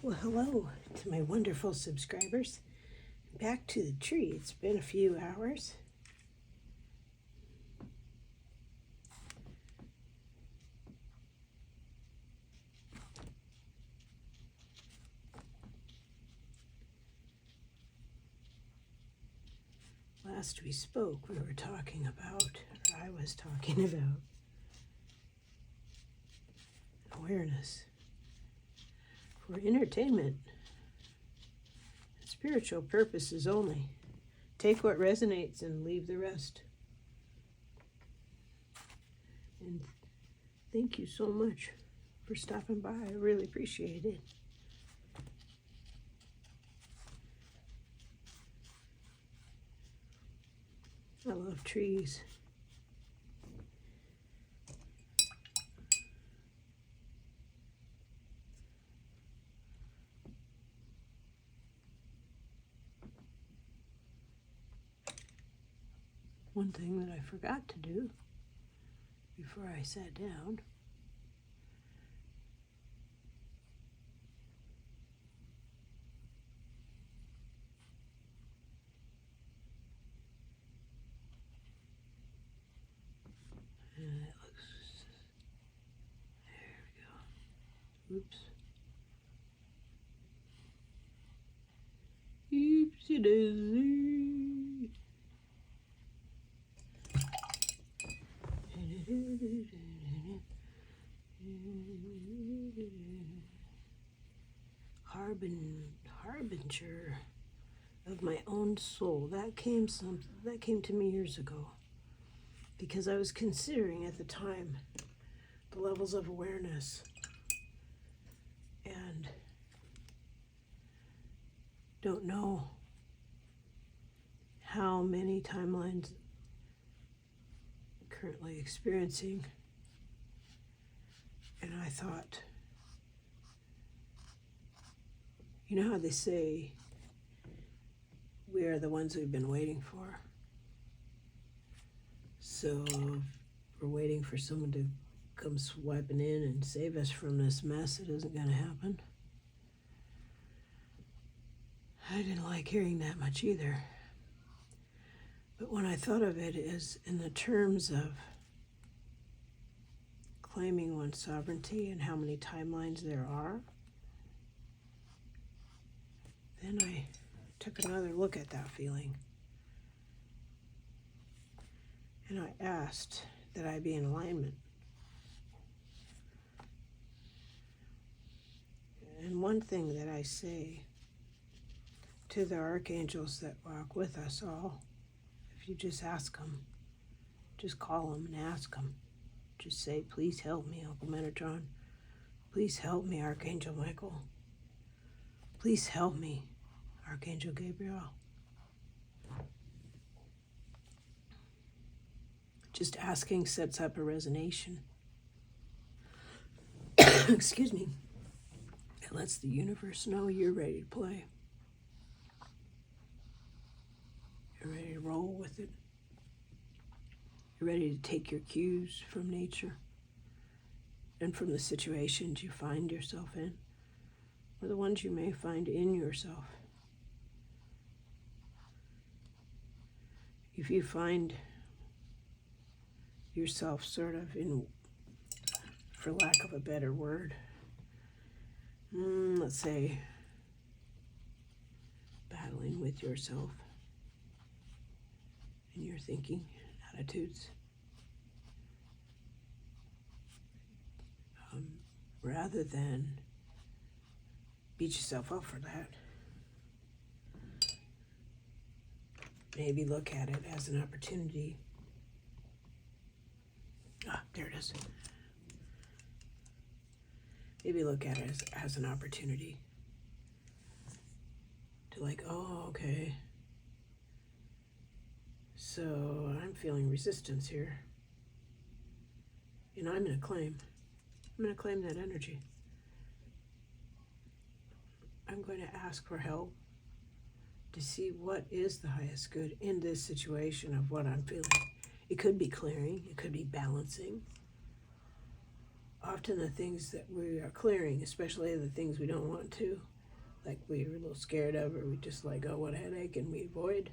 Well, hello to my wonderful subscribers. Back to the tree. It's been a few hours. Last we spoke, we were talking about, or I was talking about, awareness for entertainment, spiritual purposes only. Take what resonates and leave the rest. And thank you so much for stopping by. I really appreciate it. I love trees. One thing that I forgot to do before I sat down it looks, there we go. Oops. Oopsie daisy. Harbinger of my own soul. That came to me years ago because I was considering at the time the levels of awareness and don't know how many timelines currently experiencing. And I thought, you know how they say we are the ones we've been waiting for? So we're waiting for someone to come swiping in and save us from this mess. It isn't going to happen. I didn't like hearing that much either. But when I thought of it as in the terms of claiming one's sovereignty and how many timelines there are, then I took another look at that feeling. And I asked that I be in alignment. And one thing that I say to the archangels that walk with us all, if you just ask them, just call them and ask them. Just say, please help me, Uncle Metatron. Please help me, Archangel Michael. Please help me, Archangel Gabriel. Just asking sets up a resonation. Excuse me. It lets the universe know you're ready to play. You're ready to roll with it. You're ready to take your cues from nature and from the situations you find yourself in, or the ones you may find in yourself. If you find yourself sort of in, for lack of a better word, let's say, battling with yourself in your thinking attitudes, rather than beat yourself up for that, maybe look at it as an opportunity. There it is. Maybe look at it as an opportunity to like, oh, okay, so I'm feeling resistance here. And I'm going to claim that energy. I'm going to ask for help to see what is the highest good in this situation of what I'm feeling. It could be clearing, it could be balancing. often the things that we are clearing, especially the things we don't want to, like we were a little scared of, or we just like, oh, what a headache, and we avoid.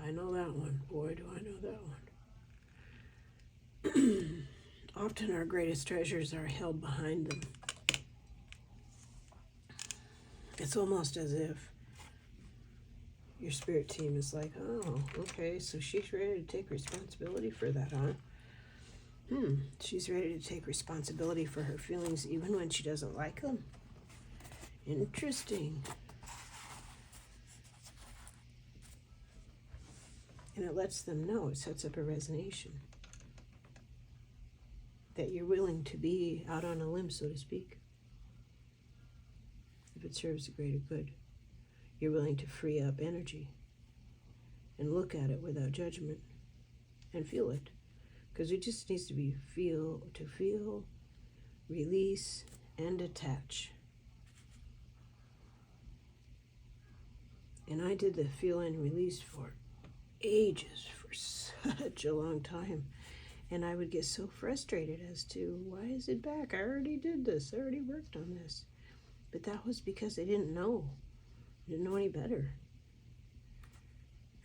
I know that one. Boy, do I know that one. Often our greatest treasures are held behind them. It's almost as if your spirit team is like, oh, okay, so she's ready to take responsibility for that, huh? She's ready to take responsibility for her feelings even when she doesn't like them. Interesting. And it lets them know, it sets up a resonation that you're willing to be out on a limb, so to speak, if it serves the greater good. You're willing to free up energy and look at it without judgment and feel it. Because it just needs to be feel, release, and attach. And I did the feel and release for ages, for such a long time. And I would get so frustrated as to, why is it back? I already did this. I already worked on this. But that was because I didn't know. I didn't know any better.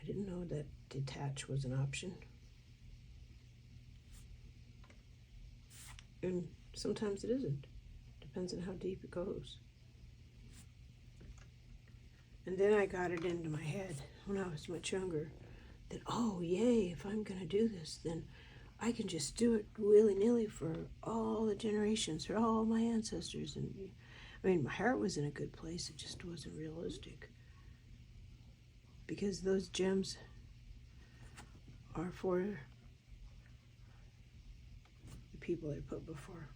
I didn't know that detach was an option. And sometimes it isn't. Depends on how deep it goes. And then I got it into my head when I was much younger that, oh, yay, if I'm going to do this, then I can just do it willy-nilly for all the generations, for all my ancestors. And I mean, my heart was in a good place. It just wasn't realistic. Because those gems are for the people I put before.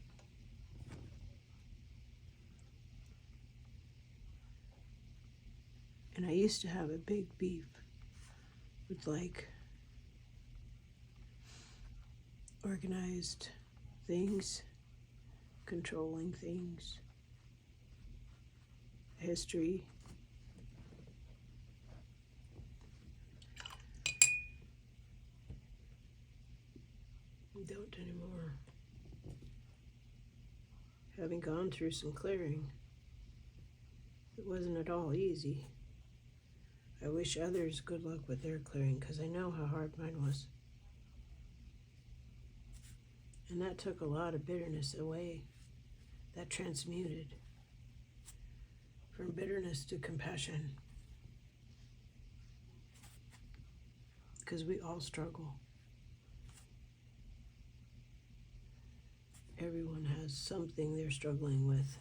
And I used to have a big beef with like organized things, controlling things, history. Don't anymore. Having gone through some clearing, it wasn't at all easy. I wish others good luck with their clearing, because I know how hard mine was. And that took a lot of bitterness away. That transmuted from bitterness to compassion. Because we all struggle. Everyone has something they're struggling with.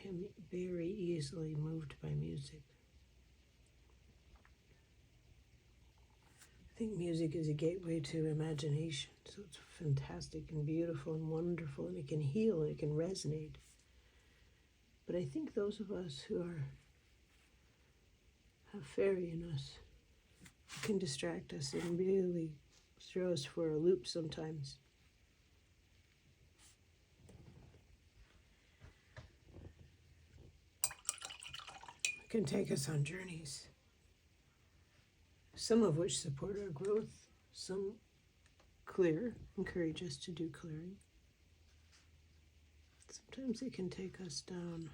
become very easily moved by music. I think music is a gateway to imagination, so it's fantastic and beautiful and wonderful, and it can heal and it can resonate. But I think those of us who have fairy in us can distract us and really throw us for a loop sometimes. It can take us on journeys, some of which support our growth, some encourage us to do clearing. Sometimes it can take us down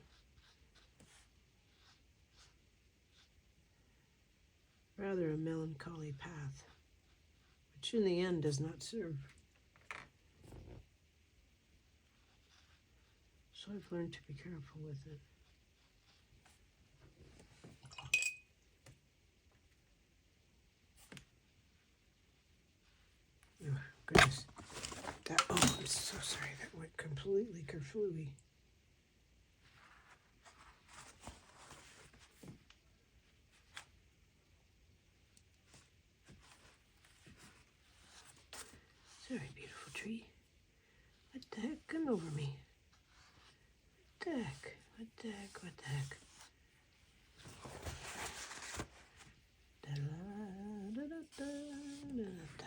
rather a melancholy path, which in the end does not serve. So I've learned to be careful with it. Oh, goodness. I'm so sorry, that went completely kerflooey. Sorry, beautiful tree. What the heck? Come over me. What the heck? What the heck? What the heck? Da-la-da-da-da-da-da.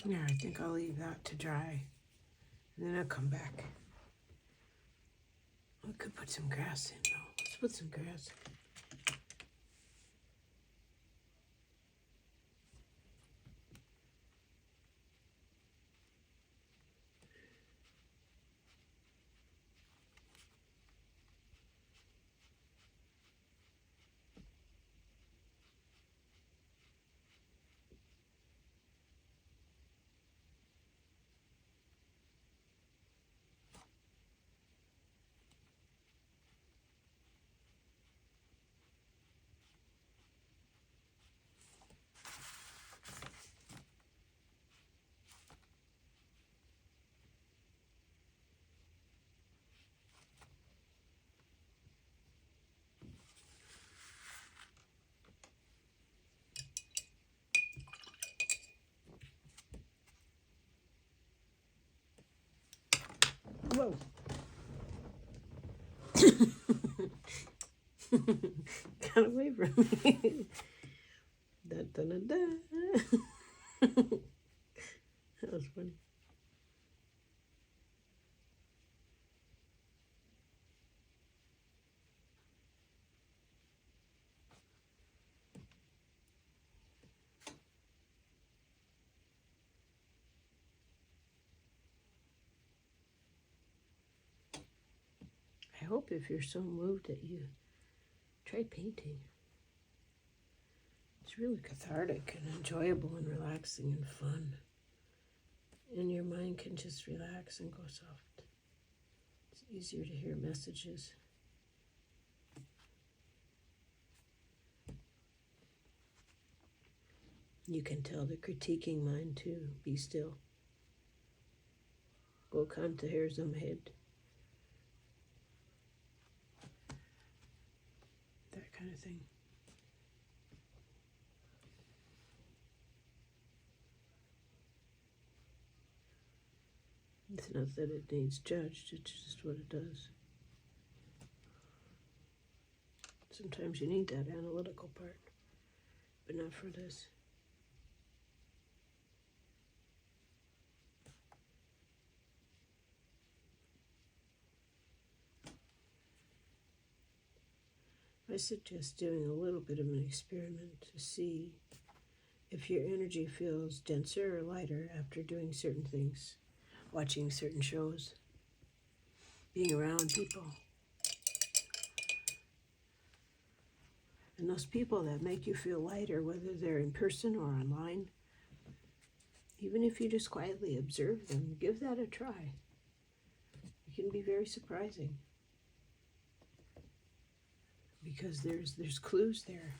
Yeah, I think I'll leave that to dry, and then I'll come back. We could put some grass in, though. Let's put some grass. Whoa. Got away from me. Da, da, da, da. That was funny. I hope if you're so moved that you try painting. It's really cathartic and enjoyable and relaxing and fun. And your mind can just relax and go soft. It's easier to hear messages. You can tell the critiquing mind to be still. Gå kanske här som head. That kind of thing. It's not that it needs judged, it's just what it does. Sometimes you need that analytical part, but not for this. I suggest doing a little bit of an experiment to see if your energy feels denser or lighter after doing certain things, watching certain shows, being around people. And those people that make you feel lighter, whether they're in person or online, even if you just quietly observe them, give that a try. It can be very surprising because there's clues there.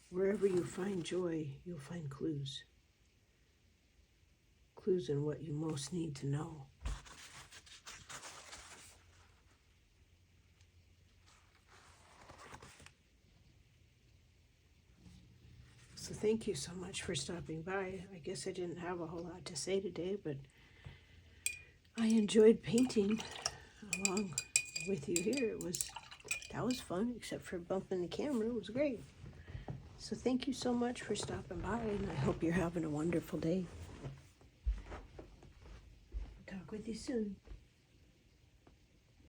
Wherever you find joy, you'll find clues. Clues in what you most need to know. So thank you so much for stopping by. I guess I didn't have a whole lot to say today, but I enjoyed painting along with you here. That was fun, except for bumping the camera. It was great. So thank you so much for stopping by, and I hope you're having a wonderful day. Talk with you soon.